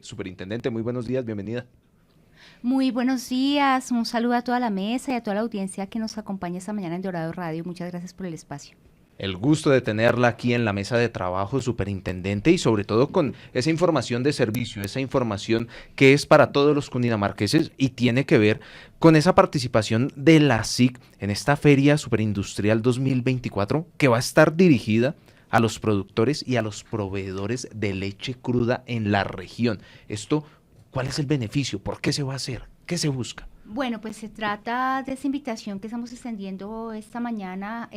Superintendente, muy buenos días, bienvenida. Muy buenos días, un saludo a toda la mesa y a toda la audiencia que nos acompaña esta mañana en Dorado Radio. Muchas gracias por el espacio. El gusto de tenerla aquí en la mesa de trabajo, superintendente, y sobre todo con esa información de servicio, esa información que es para todos los cundinamarqueses y tiene que ver con esa participación de la SIC en esta Feria Superindustrial 2024 que va a estar dirigida a los productores y a los proveedores de leche cruda en la región. Esto, ¿cuál es el beneficio? ¿Por qué se va a hacer? ¿Qué se busca? Bueno, pues se trata de esa invitación que estamos extendiendo esta mañana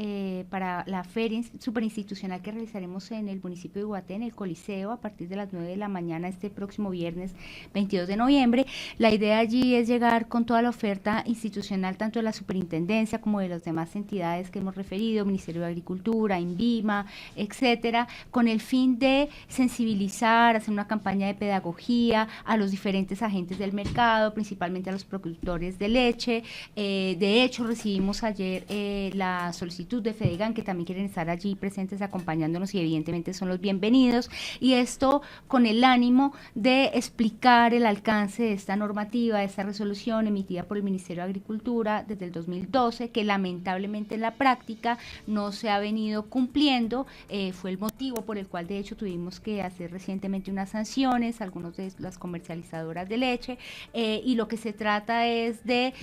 para la feria superinstitucional que realizaremos en el municipio de Iguaté, en el Coliseo, a partir de las 9 de la mañana este próximo viernes 22 de noviembre. La idea allí es llegar con toda la oferta institucional, tanto de la superintendencia como de las demás entidades que hemos referido, Ministerio de Agricultura, INVIMA, etcétera, con el fin de sensibilizar, hacer una campaña de pedagogía a los diferentes agentes del mercado, principalmente a los productores de leche. De hecho, recibimos ayer la solicitud de Fedegan, que también quieren estar allí presentes acompañándonos y evidentemente son los bienvenidos. Y esto con el ánimo de explicar el alcance de esta normativa, de esta resolución emitida por el Ministerio de Agricultura desde el 2012, que lamentablemente en la práctica no se ha venido cumpliendo. Fue el motivo por el cual de hecho tuvimos que hacer recientemente unas sanciones a algunos de las comercializadoras de leche, y lo que se trata es de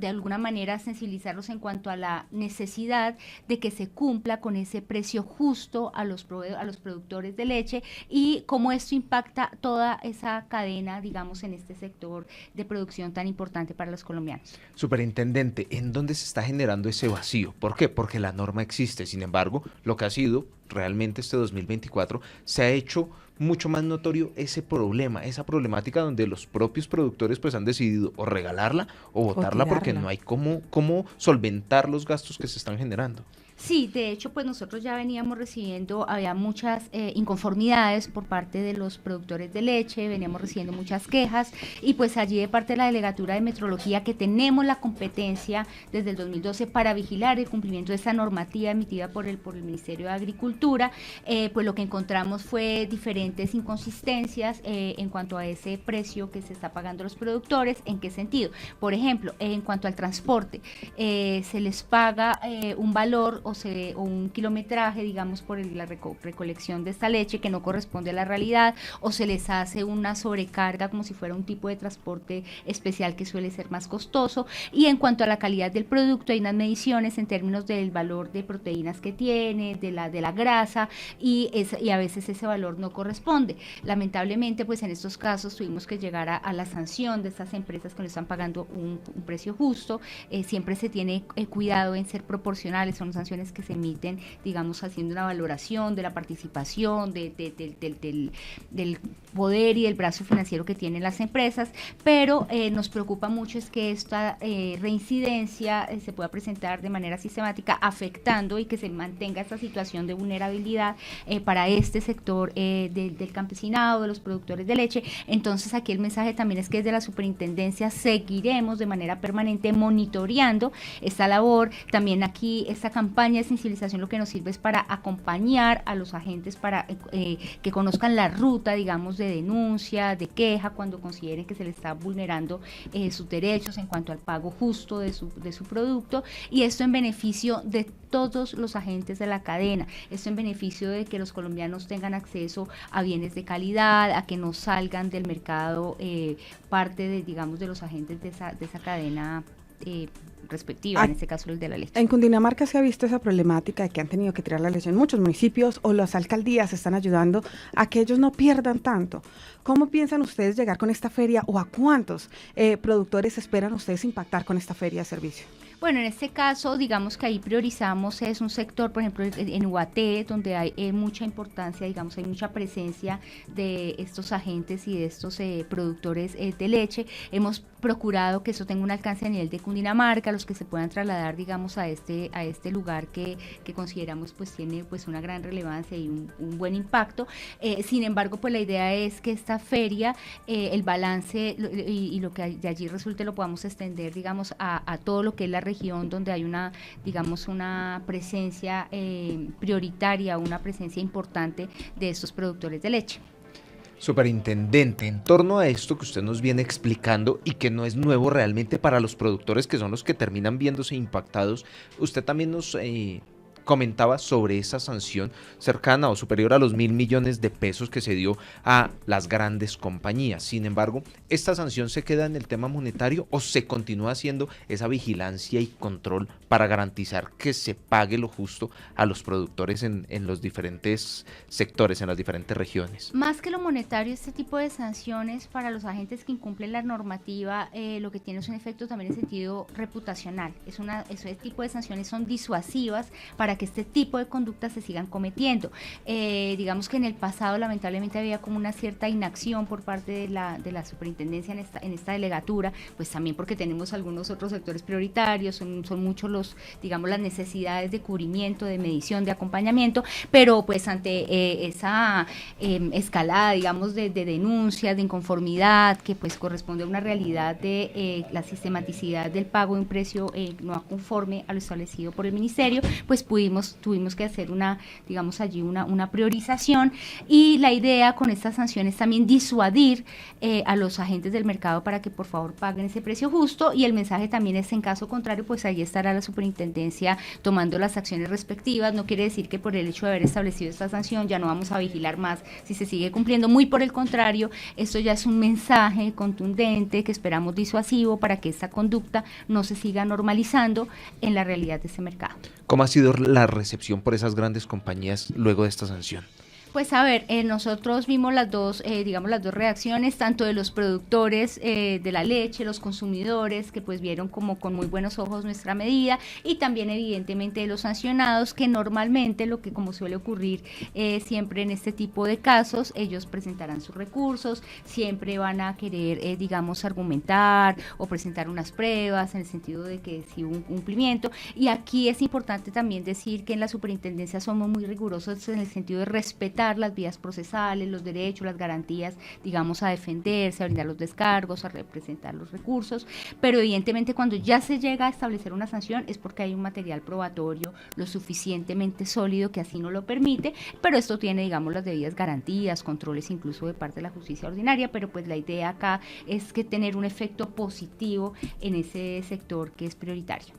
alguna manera sensibilizarlos en cuanto a la necesidad de que se cumpla con ese precio justo a los productores de leche y cómo esto impacta toda esa cadena, digamos, en este sector de producción tan importante para los colombianos. Superintendente, ¿en dónde se está generando ese vacío? ¿Por qué? Porque la norma existe. Sin embargo, lo que ha sido realmente este 2024 se ha hecho mucho más notorio ese problema, esa problemática donde los propios productores pues han decidido o regalarla o O botarla porque tirarla. no hay cómo solventar los gastos que se están generando. Sí, de hecho, pues nosotros ya veníamos recibiendo, había muchas inconformidades por parte de los productores de leche, veníamos recibiendo muchas quejas y pues allí de parte de la Delegatura de Metrología, que tenemos la competencia desde el 2012 para vigilar el cumplimiento de esa normativa emitida por el Ministerio de Agricultura, pues lo que encontramos fue diferentes inconsistencias en cuanto a ese precio que se está pagando a los productores. ¿En qué sentido? Por ejemplo, en cuanto al transporte, se les paga un valor o un kilometraje, digamos, por la recolección de esta leche que no corresponde a la realidad, o se les hace una sobrecarga como si fuera un tipo de transporte especial que suele ser más costoso. Y en cuanto a la calidad del producto, hay unas mediciones en términos del valor de proteínas que tiene, de la grasa, y a veces ese valor no corresponde. Lamentablemente, pues en estos casos tuvimos que llegar a la sanción de estas empresas que no están pagando un precio justo. Siempre se tiene cuidado en ser proporcionales, son sanciones que se emiten, digamos, haciendo una valoración de la participación, del poder y del brazo financiero que tienen las empresas, pero nos preocupa mucho es que esta reincidencia se pueda presentar de manera sistemática, afectando y que se mantenga esta situación de vulnerabilidad para este sector del campesinado, de los productores de leche. Entonces aquí el mensaje también es que desde la superintendencia seguiremos de manera permanente monitoreando esta labor. También aquí esta campaña de sensibilización lo que nos sirve es para acompañar a los agentes para que conozcan la ruta, digamos, de denuncia, de queja, cuando consideren que se les está vulnerando sus derechos en cuanto al pago justo de su producto, y esto en beneficio de todos los agentes de la cadena, esto en beneficio de que los colombianos tengan acceso a bienes de calidad, a que no salgan del mercado parte de, digamos, de los agentes de esa cadena respectiva, en este caso el de la leche. En Cundinamarca se ha visto esa problemática de que han tenido que tirar la leche en muchos municipios o las alcaldías están ayudando a que ellos no pierdan tanto. ¿Cómo piensan ustedes llegar con esta feria o a cuántos productores esperan ustedes impactar con esta feria de servicio? Bueno, en este caso, digamos que ahí priorizamos, es un sector, por ejemplo, en UAT, donde hay mucha importancia, digamos, hay mucha presencia de estos agentes y de estos productores de leche. Hemos procurado que eso tenga un alcance a nivel de Cundinamarca, los que se puedan trasladar, digamos, a este lugar que consideramos pues tiene pues una gran relevancia y un buen impacto. Sin embargo, pues la idea es que esta feria, el balance y lo que de allí resulte lo podamos extender, digamos, a todo lo que es la región donde hay una, digamos, una presencia prioritaria, una presencia importante de estos productores de leche. Superintendente, en torno a esto que usted nos viene explicando y que no es nuevo realmente para los productores que son los que terminan viéndose impactados, usted también nos comentaba sobre esa sanción cercana o superior a los 1.000 millones de pesos que se dio a las grandes compañías. Sin embargo, ¿esta sanción se queda en el tema monetario o se continúa haciendo esa vigilancia y control para garantizar que se pague lo justo a los productores en los diferentes sectores, en las diferentes regiones? Más que lo monetario, este tipo de sanciones para los agentes que incumplen la normativa, lo que tiene es un efecto también en sentido reputacional. Ese tipo de sanciones son disuasivas para que este tipo de conductas se sigan cometiendo. Digamos que en el pasado lamentablemente había como una cierta inacción por parte de la superintendencia en esta delegatura, pues también porque tenemos algunos otros sectores prioritarios, son muchos las necesidades de cubrimiento, de medición, de acompañamiento, pero pues ante esa escalada, digamos, de denuncias, de inconformidad, que pues corresponde a una realidad de la sistematicidad del pago de un precio no conforme a lo establecido por el ministerio, pues tuvimos que hacer una priorización, y la idea con estas sanciones también disuadir a los agentes del mercado para que por favor paguen ese precio justo, y el mensaje también es, en caso contrario, pues ahí estará la superintendencia tomando las acciones respectivas. No quiere decir que por el hecho de haber establecido esta sanción ya no vamos a vigilar más si se sigue cumpliendo, muy por el contrario, esto ya es un mensaje contundente que esperamos disuasivo para que esta conducta no se siga normalizando en la realidad de ese mercado. ¿Cómo ha sido la recepción por esas grandes compañías luego de esta sanción? Pues a ver, nosotros vimos las dos reacciones, tanto de los productores de la leche, los consumidores, que pues vieron como con muy buenos ojos nuestra medida, y también evidentemente de los sancionados, que normalmente lo que como suele ocurrir siempre en este tipo de casos, ellos presentarán sus recursos, siempre van a querer, argumentar o presentar unas pruebas en el sentido de que sí hubo un cumplimiento, y aquí es importante también decir que en la superintendencia somos muy rigurosos en el sentido de respetar las vías procesales, los derechos, las garantías, a defenderse, a brindar los descargos, a representar los recursos, pero evidentemente cuando ya se llega a establecer una sanción es porque hay un material probatorio lo suficientemente sólido que así no lo permite, pero esto tiene, las debidas garantías, controles incluso de parte de la justicia ordinaria, pero pues la idea acá es que tener un efecto positivo en ese sector que es prioritario.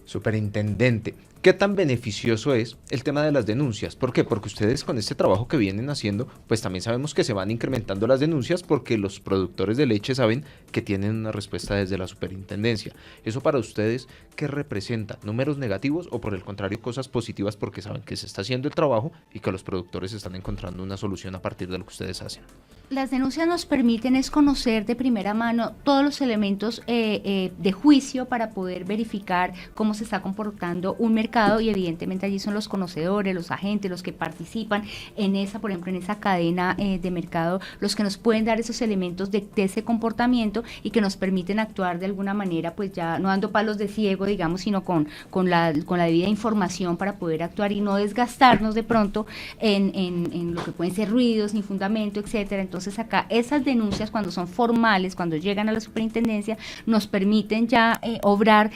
Superintendente, ¿qué tan beneficioso es el tema de las denuncias? ¿Por qué? Porque ustedes con este trabajo que vienen haciendo, pues también sabemos que se van incrementando las denuncias porque los productores de leche saben que tienen una respuesta desde la superintendencia. ¿Eso para ustedes qué representa? ¿Números negativos o por el contrario cosas positivas porque saben que se está haciendo el trabajo y que los productores están encontrando una solución a partir de lo que ustedes hacen? Las denuncias nos permiten es conocer de primera mano todos los elementos de juicio para poder verificar cómo se está comportando un mercado, y evidentemente allí son los conocedores, los agentes, los que participan en esa, por ejemplo, en esa cadena de mercado, los que nos pueden dar esos elementos de ese comportamiento y que nos permiten actuar de alguna manera, pues ya no dando palos de ciego, sino con la debida información para poder actuar y no desgastarnos de pronto en lo que pueden ser ruidos, sin fundamento, etcétera. Entonces acá esas denuncias, cuando son formales, cuando llegan a la superintendencia, nos permiten ya obrar,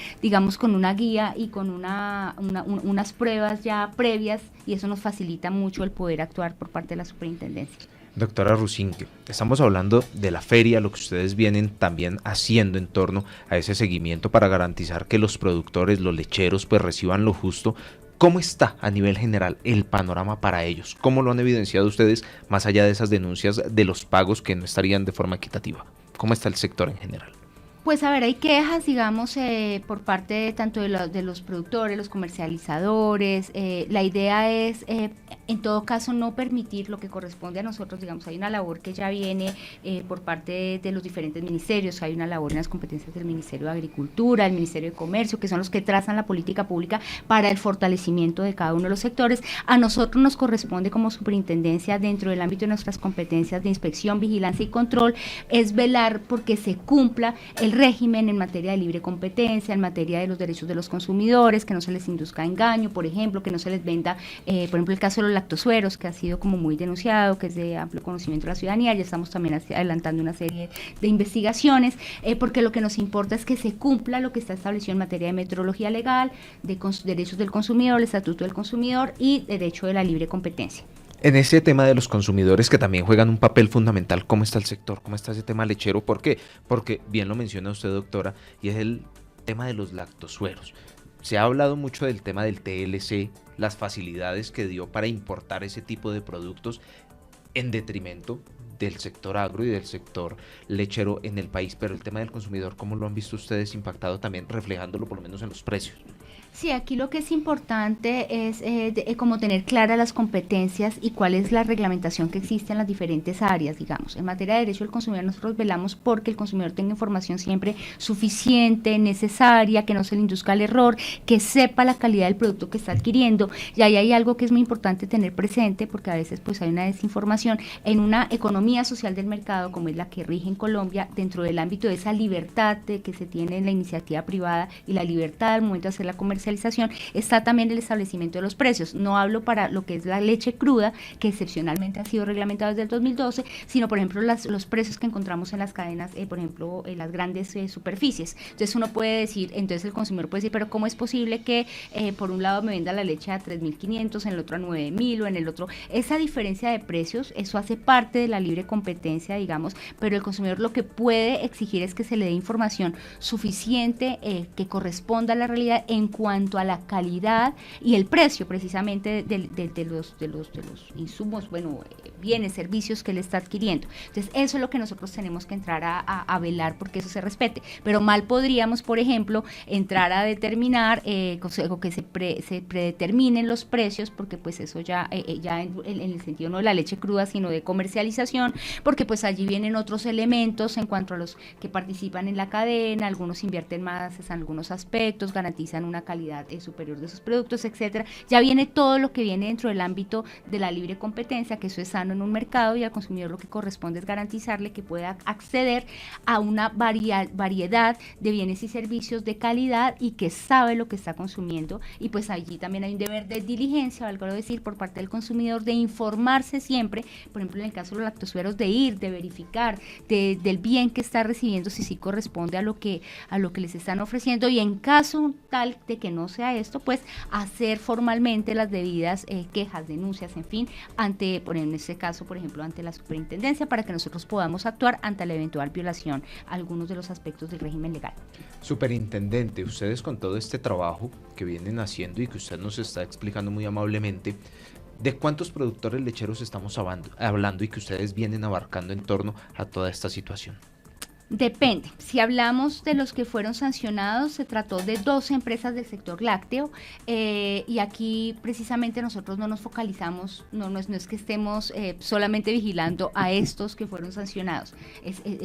con una guía y con unas pruebas ya previas, y eso nos facilita mucho el poder actuar por parte de la superintendencia. Doctora Rusinque, estamos hablando de la feria, lo que ustedes vienen también haciendo en torno a ese seguimiento para garantizar que los productores, los lecheros, pues reciban lo justo. ¿Cómo está a nivel general el panorama para ellos? ¿Cómo lo han evidenciado ustedes más allá de esas denuncias de los pagos que no estarían de forma equitativa? ¿Cómo está el sector en general? Pues a ver, hay quejas, por parte tanto de los productores, los comercializadores. La idea es, en todo caso, no permitir lo que corresponde a nosotros. Hay una labor que ya viene por parte de los diferentes ministerios. Hay una labor en las competencias del Ministerio de Agricultura, el Ministerio de Comercio, que son los que trazan la política pública para el fortalecimiento de cada uno de los sectores. A nosotros nos corresponde como superintendencia, dentro del ámbito de nuestras competencias de inspección, vigilancia y control, es velar porque se cumpla el régimen en materia de libre competencia, en materia de los derechos de los consumidores, que no se les induzca engaño, por ejemplo, que no se les venda, por ejemplo, el caso de los lactosueros, que ha sido como muy denunciado, que es de amplio conocimiento de la ciudadanía. Ya estamos también adelantando una serie de investigaciones, porque lo que nos importa es que se cumpla lo que está establecido en materia de metrología legal, de derechos del consumidor, el estatuto del consumidor y derecho de la libre competencia. En ese tema de los consumidores que también juegan un papel fundamental, ¿cómo está el sector? ¿Cómo está ese tema lechero? ¿Por qué? Porque bien lo menciona usted, doctora, y es el tema de los lactosueros. Se ha hablado mucho del tema del TLC, las facilidades que dio para importar ese tipo de productos en detrimento del sector agro y del sector lechero en el país, pero el tema del consumidor, ¿cómo lo han visto ustedes impactado también, reflejándolo por lo menos en los precios? Sí, aquí lo que es importante es como tener claras las competencias y cuál es la reglamentación que existe en las diferentes áreas, digamos. En materia de derecho del consumidor nosotros velamos porque el consumidor tenga información siempre suficiente, necesaria, que no se le induzca al error, que sepa la calidad del producto que está adquiriendo. Y ahí hay algo que es muy importante tener presente, porque a veces pues hay una desinformación en una economía social del mercado como es la que rige en Colombia, dentro del ámbito de esa libertad que se tiene en la iniciativa privada y la libertad al momento de hacer la comercialización, está también el establecimiento de los precios. No hablo para lo que es la leche cruda, que excepcionalmente ha sido reglamentado desde el 2012, sino por ejemplo los precios que encontramos en las cadenas, por ejemplo en las grandes superficies. Entonces uno puede decir, entonces el consumidor puede decir, pero ¿cómo es posible que por un lado me venda la leche a 3.500, en el otro a 9.000 o en el otro? Esa diferencia de precios, eso hace parte de la libre competencia, digamos, pero el consumidor lo que puede exigir es que se le dé información suficiente que corresponda a la realidad en cuanto a la calidad y el precio precisamente de los insumos, bueno, bienes, servicios que él está adquiriendo. Entonces eso es lo que nosotros tenemos que entrar a velar porque eso se respete, pero mal podríamos, por ejemplo, entrar a determinar o que se predeterminen los precios, porque pues eso ya en el sentido no de la leche cruda, sino de comercialización, porque pues allí vienen otros elementos en cuanto a los que participan en la cadena, algunos invierten más en algunos aspectos, garantizan una calidad superior de sus productos, etcétera. Ya viene todo lo que viene dentro del ámbito de la libre competencia, que eso es sano en un mercado, y al consumidor lo que corresponde es garantizarle que pueda acceder a una variedad de bienes y servicios de calidad y que sabe lo que está consumiendo, y pues allí también hay un deber de diligencia, valgo decir, por parte del consumidor de informarse siempre, por ejemplo en el caso de los lactosueros, de verificar del bien que está recibiendo, si sí corresponde a lo que les están ofreciendo, y en caso tal de que no sea esto, pues hacer formalmente las debidas quejas, denuncias, en fin, en este caso, por ejemplo, ante la superintendencia, para que nosotros podamos actuar ante la eventual violación a algunos de los aspectos del régimen legal. Superintendente, ustedes con todo este trabajo que vienen haciendo y que usted nos está explicando muy amablemente, ¿de cuántos productores lecheros estamos hablando y que ustedes vienen abarcando en torno a toda esta situación? Depende. Si hablamos de los que fueron sancionados, se trató de 12 empresas del sector lácteo, y aquí precisamente nosotros no nos focalizamos, no es que estemos solamente vigilando a estos que fueron sancionados,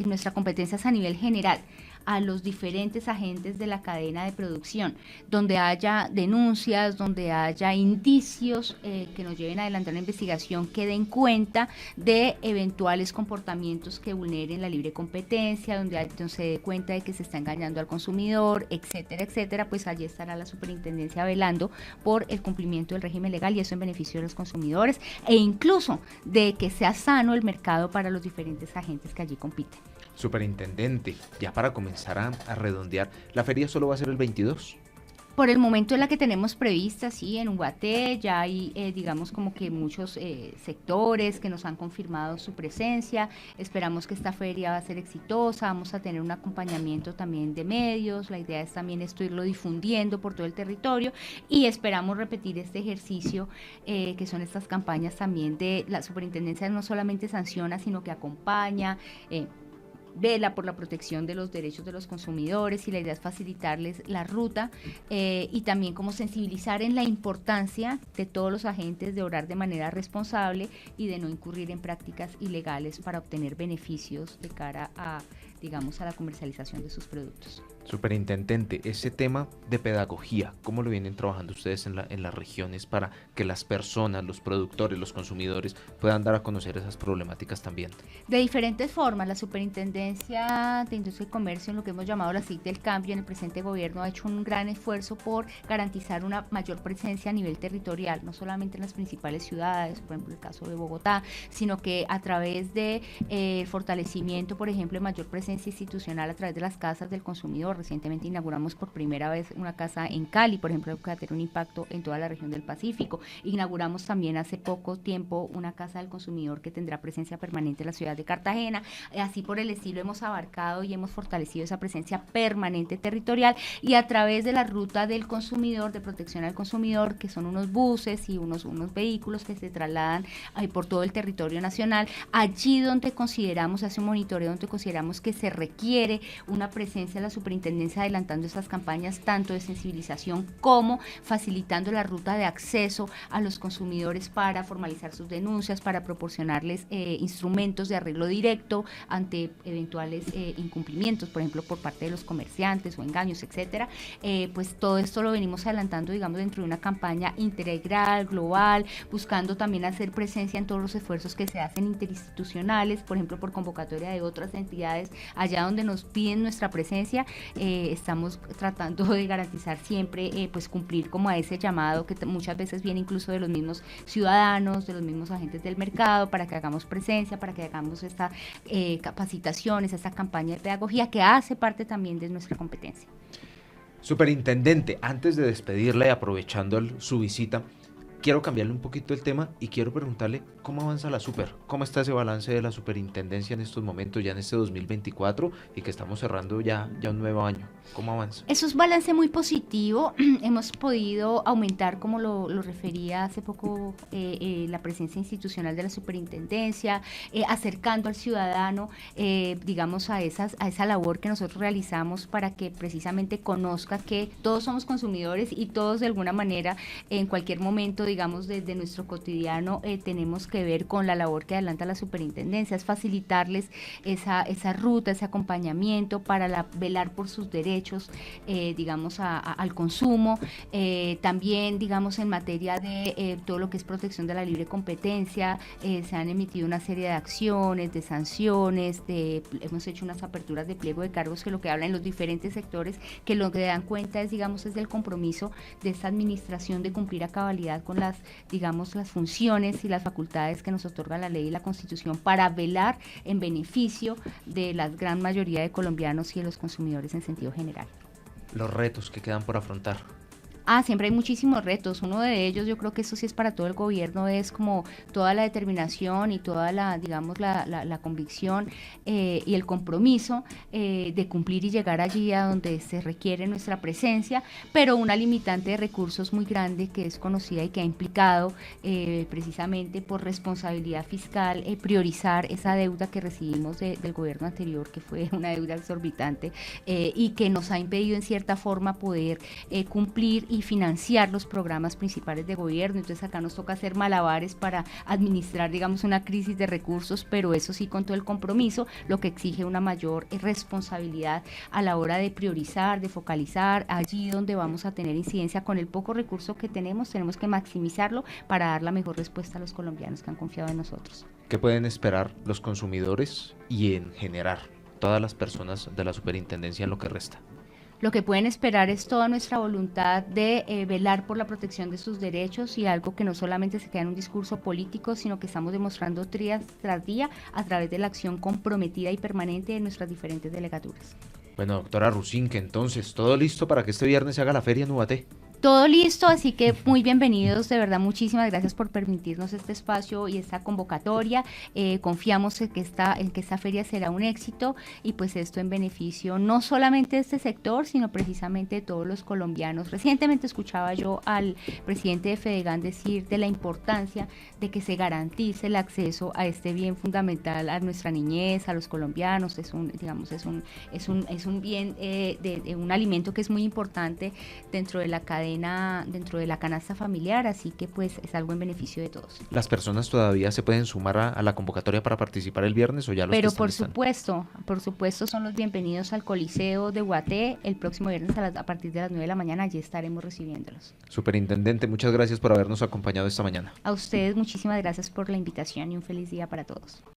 nuestra competencia es a nivel general, a los diferentes agentes de la cadena de producción, donde haya denuncias, donde haya indicios que nos lleven a adelantar una investigación que den cuenta de eventuales comportamientos que vulneren la libre competencia, donde se dé cuenta de que se está engañando al consumidor, etcétera, etcétera, pues allí estará la superintendencia velando por el cumplimiento del régimen legal, y eso en beneficio de los consumidores e incluso de que sea sano el mercado para los diferentes agentes que allí compiten. Superintendente, ya para comenzar a redondear, ¿la feria solo va a ser el 22? Por el momento es la que tenemos prevista, sí, en Ubaté, ya hay, digamos, como que muchos sectores que nos han confirmado su presencia. Esperamos que esta feria va a ser exitosa, vamos a tener un acompañamiento también de medios, la idea es también esto irlo difundiendo por todo el territorio, y esperamos repetir este ejercicio, que son estas campañas también de la superintendencia, no solamente sanciona, sino que acompaña, vela por la protección de los derechos de los consumidores, y la idea es facilitarles la ruta, y también como sensibilizar en la importancia de todos los agentes de obrar de manera responsable y de no incurrir en prácticas ilegales para obtener beneficios de cara a, digamos, a la comercialización de sus productos. Superintendente, ese tema de pedagogía, ¿cómo lo vienen trabajando ustedes en las regiones para que las personas, los productores, los consumidores puedan dar a conocer esas problemáticas también? De diferentes formas. La Superintendencia de Industria y Comercio, en lo que hemos llamado la SIC del Cambio, en el presente gobierno ha hecho un gran esfuerzo por garantizar una mayor presencia a nivel territorial, no solamente en las principales ciudades, por ejemplo el caso de Bogotá, sino que a través de fortalecimiento, por ejemplo, de mayor presencia presencia institucional a través de las casas del consumidor. Recientemente inauguramos por primera vez una casa en Cali, por ejemplo, que va a tener un impacto en toda la región del Pacífico. Inauguramos también hace poco tiempo una casa del consumidor que tendrá presencia permanente en la ciudad de Cartagena. Así por el estilo hemos abarcado y hemos fortalecido esa presencia permanente territorial, y a través de la ruta del consumidor, de protección al consumidor, que son unos buses y unos vehículos que se trasladan por todo el territorio nacional, allí donde consideramos, hace un monitoreo donde consideramos que se requiere una presencia de la superintendencia adelantando estas campañas tanto de sensibilización como facilitando la ruta de acceso a los consumidores para formalizar sus denuncias, para proporcionarles instrumentos de arreglo directo ante eventuales incumplimientos, por ejemplo, por parte de los comerciantes o engaños, etcétera. Pues todo esto lo venimos adelantando, digamos, dentro de una campaña integral, global, buscando también hacer presencia en todos los esfuerzos que se hacen interinstitucionales, por ejemplo, por convocatoria de otras entidades, allá donde nos piden nuestra presencia. Estamos tratando de garantizar siempre, pues cumplir como a ese llamado que muchas veces viene incluso de los mismos ciudadanos, de los mismos agentes del mercado, para que hagamos presencia, para que hagamos esta capacitaciones, esta campaña de pedagogía que hace parte también de nuestra competencia. Superintendente, antes de despedirle, aprovechando su visita, quiero cambiarle un poquito el tema y quiero preguntarle cómo avanza la super, cómo está ese balance de la superintendencia en estos momentos, ya en este 2024 y que estamos cerrando ya un nuevo año. ¿Cómo avanza? Eso es un balance muy positivo. Hemos podido aumentar, como lo refería hace poco, la presencia institucional de la superintendencia, acercando al ciudadano, digamos, a esa labor que nosotros realizamos para que precisamente conozca que todos somos consumidores y todos de alguna manera, en cualquier momento, digamos, desde nuestro cotidiano, tenemos que ver con la labor que adelanta la superintendencia, es facilitarles esa ruta, ese acompañamiento para velar por sus derechos, digamos, al consumo. También, digamos, en materia de todo lo que es protección de la libre competencia, se han emitido una serie de acciones, de sanciones, hemos hecho unas aperturas de pliego de cargos que lo que hablan en los diferentes sectores, que lo que dan cuenta es, digamos, es del compromiso de esta administración de cumplir a cabalidad con las funciones y las facultades que nos otorga la ley y la Constitución para velar en beneficio de la gran mayoría de colombianos y de los consumidores en sentido general. Los retos que quedan por afrontar. Siempre hay muchísimos retos. Uno de ellos, yo creo que eso sí es para todo el gobierno, es como toda la determinación y toda la convicción y el compromiso de cumplir y llegar allí a donde se requiere nuestra presencia, pero una limitante de recursos muy grande que es conocida y que ha implicado precisamente por responsabilidad fiscal priorizar esa deuda que recibimos del gobierno anterior, que fue una deuda exorbitante y que nos ha impedido en cierta forma poder cumplir y financiar los programas principales de gobierno. Entonces acá nos toca hacer malabares para administrar, digamos, una crisis de recursos, pero eso sí con todo el compromiso, lo que exige una mayor responsabilidad a la hora de priorizar, de focalizar allí donde vamos a tener incidencia. Con el poco recurso que tenemos que maximizarlo para dar la mejor respuesta a los colombianos que han confiado en nosotros. ¿Qué pueden esperar los consumidores y en general todas las personas de la superintendencia en lo que resta? Lo que pueden esperar es toda nuestra voluntad de velar por la protección de sus derechos, y algo que no solamente se queda en un discurso político, sino que estamos demostrando día tras día a través de la acción comprometida y permanente de nuestras diferentes delegaturas. Bueno, doctora Rusinque, entonces, ¿todo listo para que este viernes se haga la feria en Ubaté? Todo listo, así que muy bienvenidos, de verdad, muchísimas gracias por permitirnos este espacio y esta convocatoria. Confiamos en que esta feria será un éxito, y pues esto en beneficio no solamente de este sector, sino precisamente de todos los colombianos. Recientemente escuchaba yo al presidente de Fedegan decir de la importancia de que se garantice el acceso a este bien fundamental a nuestra niñez, a los colombianos. Es un bien, de un alimento que es muy importante dentro de la cadena, dentro de la canasta familiar, así que pues es algo en beneficio de todos. ¿Las personas todavía se pueden sumar a la convocatoria para participar el viernes o ya los Pero que por están? supuesto son los bienvenidos al Coliseo de Ubaté el próximo viernes a partir de las 9 de la mañana, allí estaremos recibiéndolos. Superintendente, muchas gracias por habernos acompañado esta mañana. A ustedes muchísimas gracias por la invitación y un feliz día para todos.